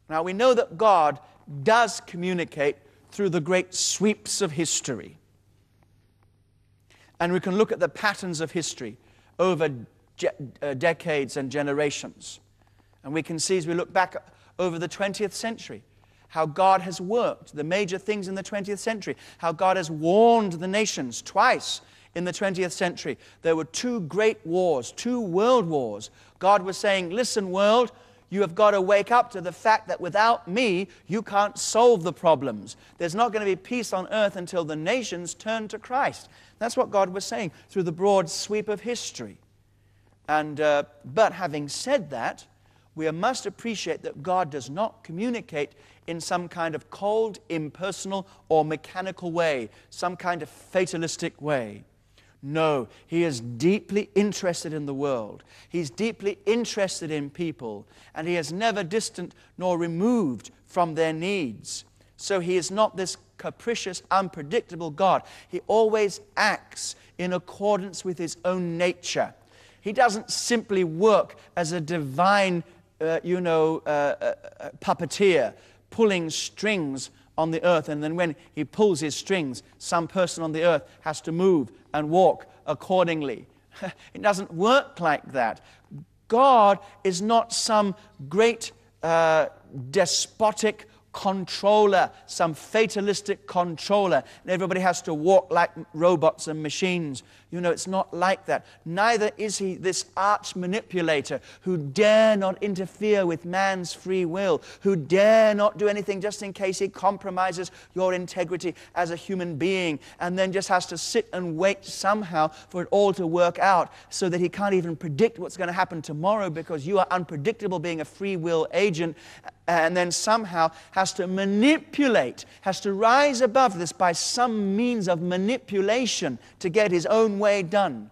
Now, we know that God does communicate through the great sweeps of history. And we can look at the patterns of history over decades and generations. And we can see, as we look back over the 20th century, how God has worked, the major things in the 20th century, how God has warned the nations twice in the 20th century. There were 2 great wars, 2 world wars. God was saying, listen, world, you have got to wake up to the fact that without me, you can't solve the problems. There's not going to be peace on earth until the nations turn to Christ. That's what God was saying through the broad sweep of history. And but having said that, we must appreciate that God does not communicate in some kind of cold, impersonal, or mechanical way, some kind of fatalistic way. No, He is deeply interested in the world. He's deeply interested in people, and He is never distant nor removed from their needs. So He is not this capricious, unpredictable God. He always acts in accordance with His own nature. He doesn't simply work as a divine, puppeteer, pulling strings on the earth, and then when He pulls His strings, some person on the earth has to move and walk accordingly. It doesn't work like that. God is not some great despotic controller, some fatalistic controller, and everybody has to walk like robots and machines. It's not like that. Neither is He this arch manipulator who dare not interfere with man's free will, who dare not do anything just in case he compromises your integrity as a human being, and then just has to sit and wait somehow for it all to work out, so that He can't even predict what's going to happen tomorrow because you are unpredictable, being a free will agent, and then somehow has to manipulate, has to rise above this by some means of manipulation to get His own way done.